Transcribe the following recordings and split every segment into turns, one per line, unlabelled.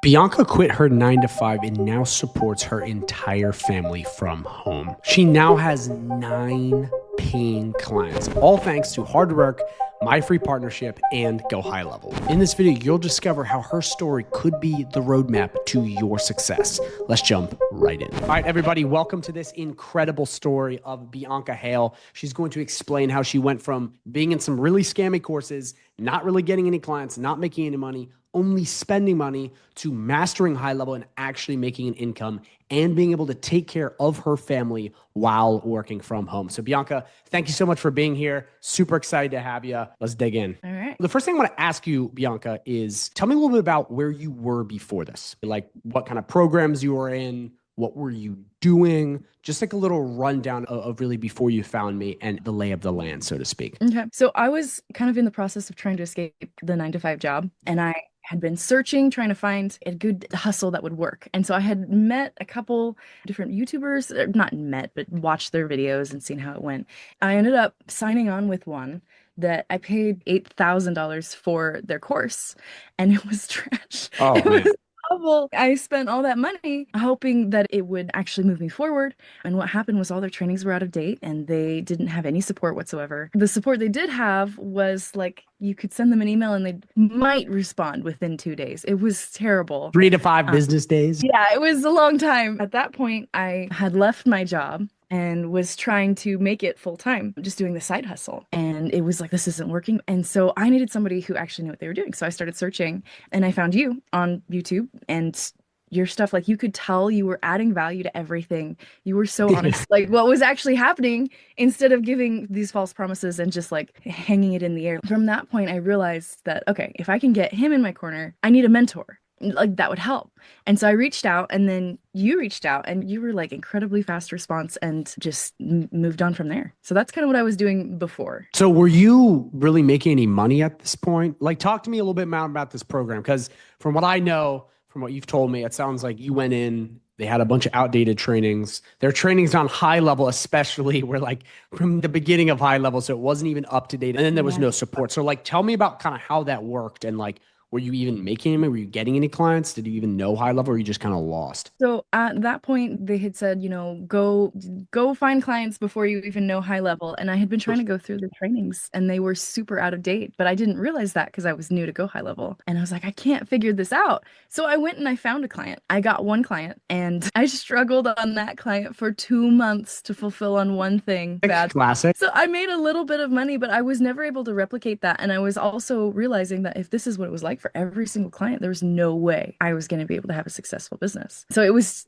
Bianca quit her 9 to 5 and now supports her entire family from home. She now has 9 paying clients, all thanks to hard work, my free partnership, and GoHighLevel. In this video, you'll discover how her story could be the roadmap to your success. Let's jump right in. All right, everybody, welcome to this incredible story of Bianca Hale. She's going to explain how she went from being in some really scammy courses, not really getting any clients, not making any money, only spending money, to mastering high level and actually making an income and being able to take care of her family while working from home. So Bianca, thank you so much for being here. Super excited to have you. Let's dig in.
All right.
The first thing I want to ask you, Bianca, is tell me a little bit about where you were before this. Like what kind of programs you were in, what were you doing? Just like a little rundown of really before you found me and the lay of the land, so to speak.
Okay. So I was kind of in the process of trying to escape the 9 to 5 job, and I had been searching, trying to find a good hustle that would work. And so I had met a couple different YouTubers, or not met, but watched their videos and seen how it went. I ended up signing on with one that I paid $8,000 for their course, and it was trash.
Oh,
It
man.
was awful. I spent all that money hoping that it would actually move me forward. And what happened was all their trainings were out of date and they didn't have any support whatsoever. The support they did have was like you could send them an email and they might respond within 2 days. It was terrible.
3 to 5 business days.
Yeah, it was a long time. At that point, I had left my job and was trying to make it full time, just doing the side hustle. And it was like, this isn't working. And so I needed somebody who actually knew what they were doing. So I started searching and I found you on YouTube, and your stuff, like you could tell you were adding value to everything. You were so honest, like what was actually happening instead of giving these false promises and just like hanging it in the air. From that point, I realized that, okay, if I can get him in my corner, I need a mentor. Like that would help. And so I reached out, and then you reached out, and you were like incredibly fast response and just moved on from there. So that's kind of what I was doing before.
So were you really making any money at this point? Like talk to me a little bit more about this program, because from what I know, from what you've told me, it sounds like you went in, they had a bunch of outdated trainings. Their trainings on high level, especially, were like from the beginning of high level. So it wasn't even up to date. And then there was no support. So like, tell me about kind of how that worked, and like, were you even making any? Were you getting any clients? Did you even know high level, or were you just kind of lost?
So at that point, they had said, go find clients before you even know high level. And I had been trying to go through the trainings, and they were super out of date, but I didn't realize that because I was new to Go High Level. And I was like, I can't figure this out. So I went and I found a client. I got one client, and I struggled on that client for 2 months to fulfill on one thing. Bad.
Classic.
So I made a little bit of money, but I was never able to replicate that. And I was also realizing that if this is what it was like for every single client, there was no way I was going to be able to have a successful business. So it was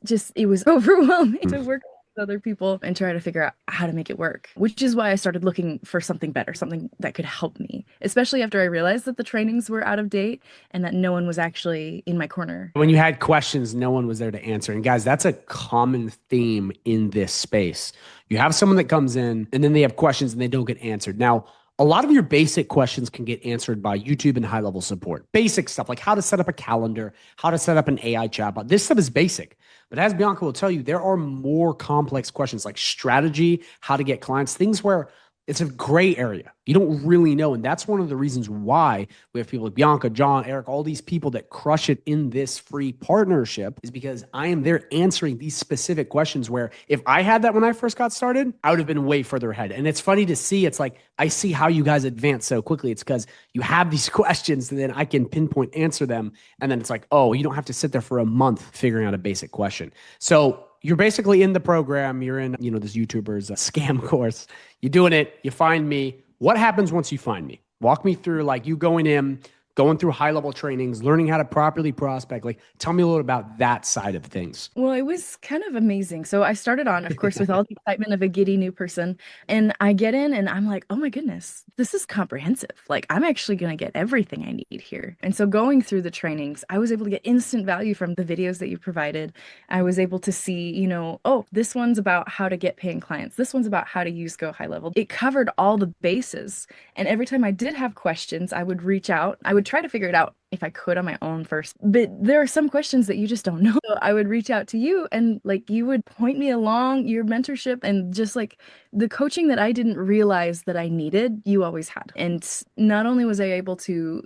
overwhelming to work with other people and try to figure out how to make it work, which is why I started looking for something better, something that could help me, especially after I realized that the trainings were out of date and that no one was actually in my corner.
When you had questions, no one was there to answer. And guys, that's a common theme in this space. You have someone that comes in and then they have questions and they don't get answered. Now, a lot of your basic questions can get answered by YouTube and high level support. Basic stuff like how to set up a calendar, how to set up an AI chatbot. This stuff is basic. But as Bianca will tell you, there are more complex questions like strategy, how to get clients, things where it's a gray area. You don't really know. And that's one of the reasons why we have people like Bianca, John, Eric, all these people that crush it in this free partnership, is because I am there answering these specific questions where if I had that when I first got started, I would have been way further ahead. And it's funny to see, it's like, I see how you guys advance so quickly. It's because you have these questions and then I can pinpoint answer them. And then it's like, oh, you don't have to sit there for a month figuring out a basic question. So you're basically in the program. You're in, this YouTuber's scam course. You're doing it. You find me. What happens once you find me? Walk me through, like, you going through high level trainings, learning how to properly prospect. Like, tell me a little about that side of things.
Well, it was kind of amazing. So I started on, of course, with all the excitement of a giddy new person. And I get in and I'm like, oh my goodness, this is comprehensive. Like, I'm actually going to get everything I need here. And so going through the trainings, I was able to get instant value from the videos that you provided. I was able to see, oh, this one's about how to get paying clients. This one's about how to use Go High Level. It covered all the bases. And every time I did have questions, I would reach out. I would would try to figure it out if I could on my own first. But there are some questions that you just don't know. So I would reach out to you and like you would point me along your mentorship and just like the coaching that I didn't realize that I needed, you always had. And not only was I able to,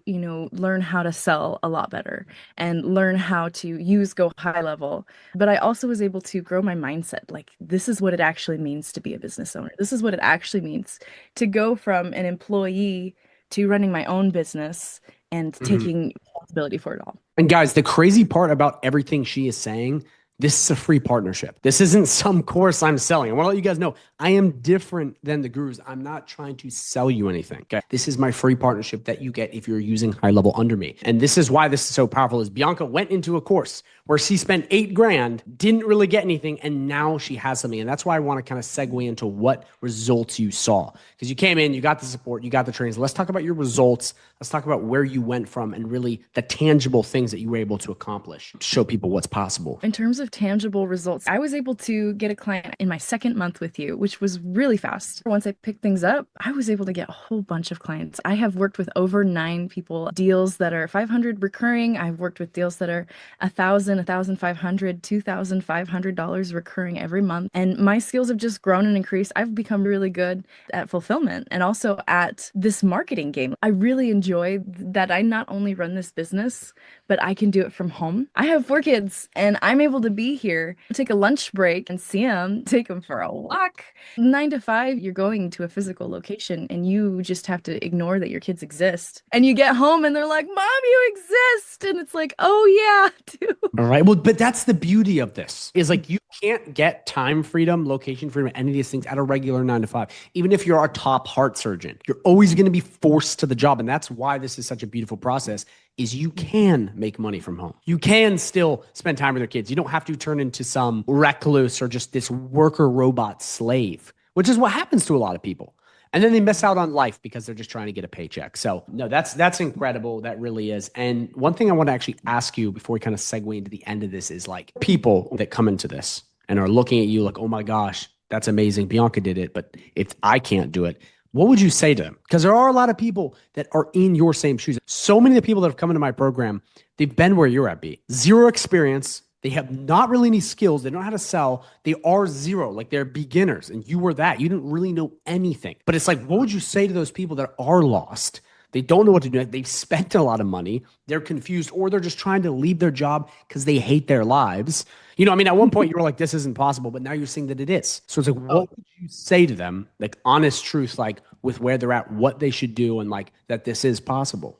learn how to sell a lot better and learn how to use Go High Level, but I also was able to grow my mindset. Like, this is what it actually means to be a business owner. This is what it actually means to go from an employee to running my own business and taking responsibility for it all.
And guys, the crazy part about everything she is saying, this is a free partnership. This isn't some course I'm selling. I want to let you guys know I am different than the gurus. I'm not trying to sell you anything. Okay? This is my free partnership that you get if you're using high level under me. And this is why this is so powerful is Bianca went into a course where she spent $8,000, didn't really get anything, and now she has something. And that's why I want to kind of segue into what results you saw. Because you came in, you got the support, you got the trainings. Let's talk about your results. Let's talk about where you went from and really the tangible things that you were able to accomplish. Show people what's possible.
In terms of tangible results, I was able to get a client in my second month with you, which was really fast. Once I picked things up, I was able to get a whole bunch of clients. I have worked with over 9 people, deals that are 500 recurring. I've worked with deals that are 1,000, 1,500, $2,500 recurring every month. And my skills have just grown and increased. I've become really good at fulfillment and also at this marketing game. I really enjoy that I not only run this business, but I can do it from home. I have 4 kids and I'm able to be here, take a lunch break and see them, take them for a walk. 9 to 5, you're going to a physical location and you just have to ignore that your kids exist. And you get home and they're like, Mom, you exist. And it's like, oh yeah, too.
All right. Well, but that's the beauty of this is like you can't get time freedom, location freedom, any of these things at a regular 9 to 5. Even if you're a top heart surgeon, you're always going to be forced to the job. And that's why this is such a beautiful process is you can make money from home. You can still spend time with your kids. You don't have to turn into some recluse or just this worker robot slave, which is what happens to a lot of people. And then they miss out on life because they're just trying to get a paycheck. So no, that's incredible. That really is. And one thing I want to actually ask you before we kind of segue into the end of this is like people that come into this and are looking at you like, oh my gosh, that's amazing. Bianca did it, but if I can't do it, what would you say to them? Because there are a lot of people that are in your same shoes. So many of the people that have come into my program, they've been where you're at, B. Zero experience. They have not really any skills. They don't know how to sell. They are zero. Like they're beginners. And you were that. You didn't really know anything. But it's like, what would you say to those people that are lost? They don't know what to do. They've spent a lot of money. They're confused or they're just trying to leave their job because they hate their lives. You know, I mean, at one point you were like, this isn't possible, but now you're seeing that it is. So it's like, what would you say to them? Like honest truth, like with where they're at, what they should do and like that this is possible.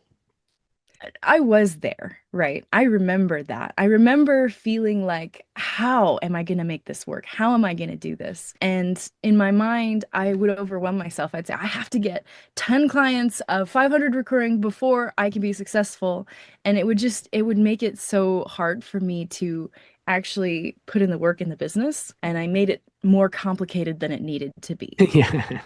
I was there, right? I remember that. I remember feeling like, how am I going to make this work? How am I going to do this? And in my mind, I would overwhelm myself. I'd say, I have to get 10 clients of 500 recurring before I can be successful. And it would make it so hard for me to actually put in the work in the business. And I made it more complicated than it needed to be.
Yeah.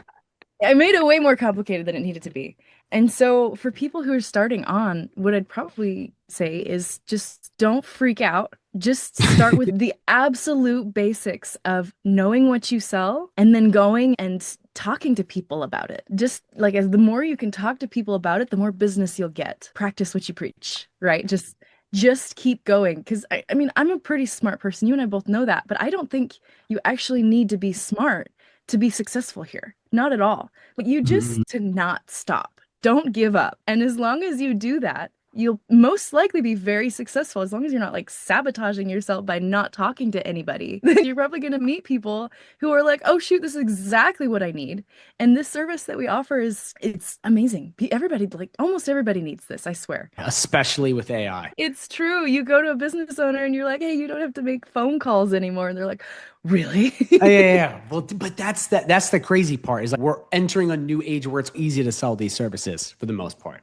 I made it way more complicated than it needed to be. And so for people who are starting on, what I'd probably say is just don't freak out. Just start with the absolute basics of knowing what you sell and then going and talking to people about it. Just like as the more you can talk to people about it, the more business you'll get. Practice what you preach, right? Just keep going. Because I mean, I'm a pretty smart person. You and I both know that, but I don't think you actually need to be smart to be successful here. Not at all. But you just to not stop. Don't give up. And as long as you do that, you'll most likely be very successful. As long as you're not like sabotaging yourself by not talking to anybody, then you're probably going to meet people who are like, oh shoot, this is exactly what I need. And this service that we offer it's amazing. Everybody, like almost everybody needs this, I swear.
Especially with AI.
It's true. You go to a business owner and you're like, hey, you don't have to make phone calls anymore. And they're like, really?
Yeah. Well, but that's the crazy part is like we're entering a new age where it's easy to sell these services for the most part.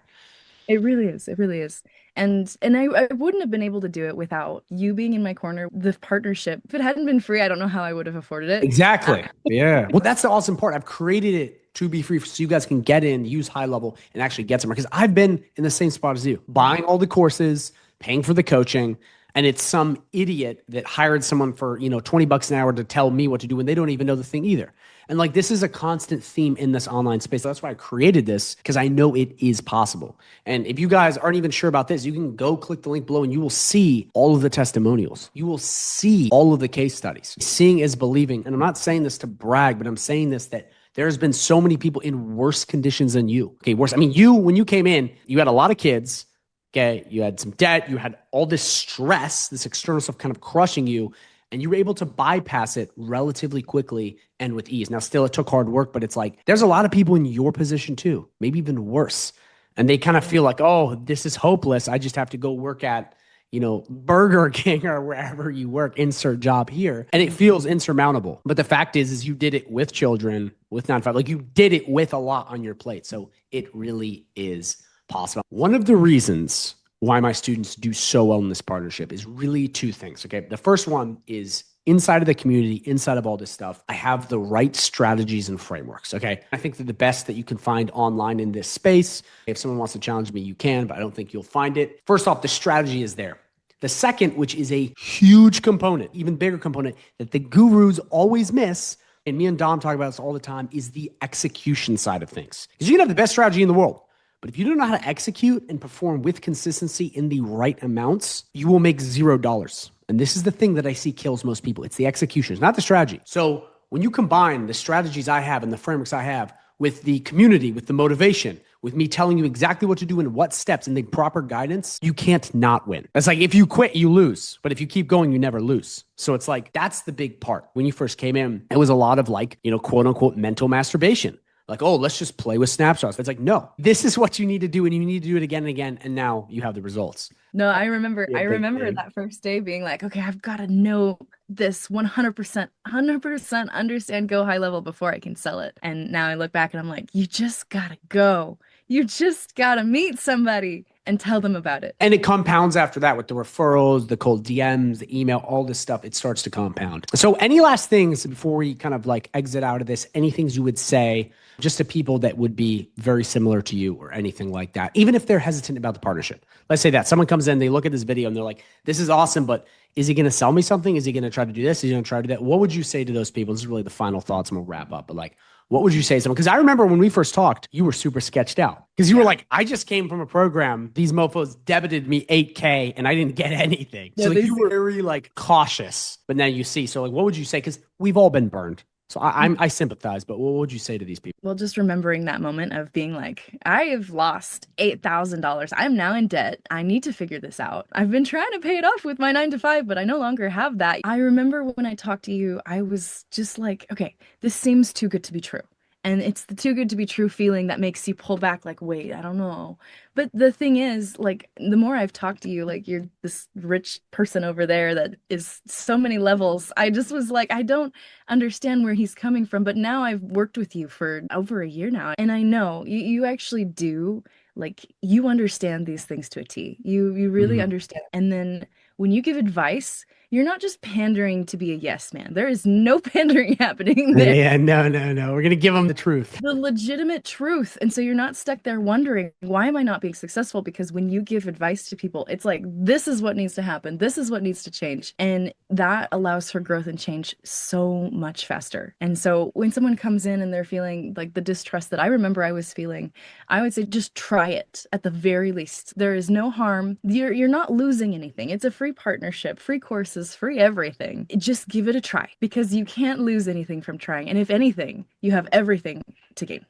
It really is. It really is. And I wouldn't have been able to do it without you being in my corner, the partnership. If it hadn't been free, I don't know how I would have afforded it.
Exactly. Yeah. Well, that's the awesome part. I've created it to be free so you guys can get in, use high level and actually get somewhere. Because I've been in the same spot as you, buying all the courses, paying for the coaching. And it's some idiot that hired someone for, 20 bucks an hour to tell me what to do when they don't even know the thing either. And like, this is a constant theme in this online space. That's why I created this, because I know it is possible. And if you guys aren't even sure about this, you can go click the link below and you will see all of the testimonials. You will see all of the case studies. Seeing is believing. And I'm not saying this to brag, but I'm saying this that there's been so many people in worse conditions than you. Okay, worse. I mean, when you came in, you had a lot of kids. Okay, you had some debt, you had all this stress, this external stuff kind of crushing you, and you were able to bypass it relatively quickly and with ease. Now, still, it took hard work, but it's like there's a lot of people in your position too, maybe even worse. And they kind of feel like, oh, this is hopeless. I just have to go work at, Burger King or wherever you work, insert job here. And it feels insurmountable. But the fact is you did it with children, with 9-to-5. Like you did it with a lot on your plate. So it really is possible. One of the reasons why my students do so well in this partnership is really two things. Okay. The first one is inside of the community, inside of all this stuff, I have the right strategies and frameworks. Okay. I think they're the best that you can find online in this space. If someone wants to challenge me, you can, but I don't think you'll find it. First off, the strategy is there. The second, which is a huge component, even bigger component that the gurus always miss, and me and Dom talk about this all the time, is the execution side of things. Because you can have the best strategy in the world, but if you don't know how to execute and perform with consistency in the right amounts, you will make $0. And this is the thing that I see kills most people. It's the execution, it's not the strategy. So when you combine the strategies I have and the frameworks I have with the community, with the motivation, with me telling you exactly what to do and what steps and the proper guidance, you can't not win. It's like if you quit, you lose. But if you keep going, you never lose. So it's like, that's the big part. When you first came in, it was a lot of like, quote unquote, mental masturbation. Like, oh, let's just play with snapshots. It's like, no, this is what you need to do. And you need to do it again and again. And now you have the results.
No, I remember that first day being like, okay, I've got to know this 100% understand Go High Level before I can sell it. And now I look back and I'm like, you just gotta go. You just gotta meet somebody and tell them about it.
And it compounds after that with the referrals, the cold DMs, the email, all this stuff. It starts to compound. So any last things before we kind of like exit out of this, any things you would say just to people that would be very similar to you or anything like that, even if they're hesitant about the partnership? Let's say that someone comes in, they look at this video and they're like, this is awesome, but is he going to sell me something? Is he going to try to do this? Is he going to try to do that? What would you say to those people? This is really the final thoughts and we'll wrap up. But like, what would you say to someone? Because I remember when we first talked, you were super sketched out because you were like, I just came from a program. These mofos debited me $8K and I didn't get anything. Yeah, so like, you were very like cautious, but now you see. So like, what would you say? Because we've all been burned. So I sympathize, but what would you say to these people?
Well, just remembering that moment of being like, I have lost $8,000. I'm now in debt. I need to figure this out. I've been trying to pay it off with my 9-to-5, but I no longer have that. I remember when I talked to you, I was just like, okay, this seems too good to be true. And it's the too good to be true feeling that makes you pull back like, wait, I don't know. But the thing is, like, the more I've talked to you, like, you're this rich person over there that is so many levels. I just was like, I don't understand where he's coming from. But now I've worked with you for over a year now. And I know you actually do, like, you understand these things to a T. You really understand. And then when you give advice, you're not just pandering to be a yes man. There is no pandering happening there.
Yeah, no. We're going to give them the truth.
The legitimate truth. And so you're not stuck there wondering, why am I not being successful? Because when you give advice to people, it's like, this is what needs to happen. This is what needs to change. And that allows for growth and change so much faster. And so when someone comes in and they're feeling like the distrust that I remember I was feeling, I would say, just try it at the very least. There is no harm. You're not losing anything. It's a free partnership, free courses, free everything. Just give it a try because you can't lose anything from trying. And if anything, you have everything to gain.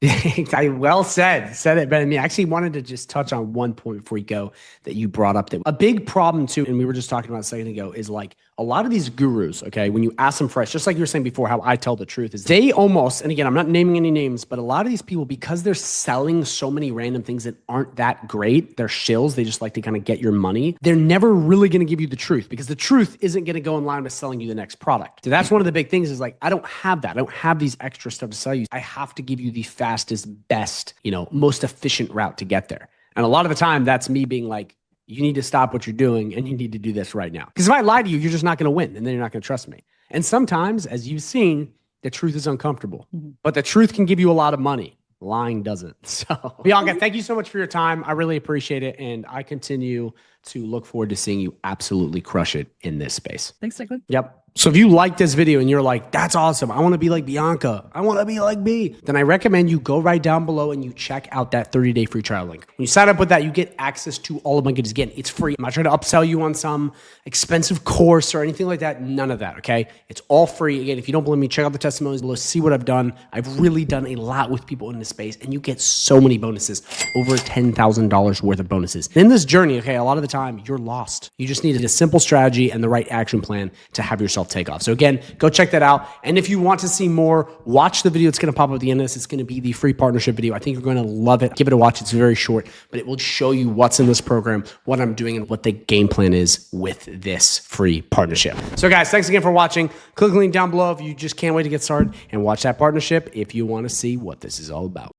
Well said it better than me. I actually wanted to just touch on one point before we go that you brought up. That a big problem too, and we were just talking about a second ago, is like a lot of these gurus, okay, when you ask them fresh, just like you were saying before, how I tell the truth is they almost, and again, I'm not naming any names, but a lot of these people, because they're selling so many random things that aren't that great, they're shills, they just like to kind of get your money. They're never really going to give you the truth because the truth isn't going to go in line with selling you the next product. So that's one of the big things is like, I don't have that. I don't have these extra stuff to sell you. I have to give you the fastest, best, most efficient route to get there. And a lot of the time that's me being like, you need to stop what you're doing and you need to do this right now. Because if I lie to you, you're just not going to win and then you're not going to trust me. And sometimes, as you've seen, the truth is uncomfortable, but the truth can give you a lot of money. Lying doesn't. So, Bianca, thank you so much for your time. I really appreciate it. And I continue to look forward to seeing you absolutely crush it in this space.
Thanks, Declan.
Yep. So if you like this video and you're like, that's awesome, I want to be like Bianca, I want to be like B, then I recommend you go right down below and you check out that 30-day free trial link. When you sign up with that, you get access to all of my goodies. Again, it's free. I'm not trying to upsell you on some expensive course or anything like that. None of that, okay? It's all free. Again, if you don't believe me, check out the testimonials below, see what I've done. I've really done a lot with people in this space, and you get so many bonuses, over $10,000 worth of bonuses. In this journey, okay, a lot of the time, you're lost. You just need a simple strategy and the right action plan to have yourself take off. So again, go check that out. And if you want to see more, watch the video. It's going to pop up at the end of this. It's going to be the free partnership video. I think you're going to love it. Give it a watch. It's very short, but it will show you what's in this program, what I'm doing, and what the game plan is with this free partnership. So guys, thanks again for watching. Click the link down below if you just can't wait to get started, and watch that partnership if you want to see what this is all about.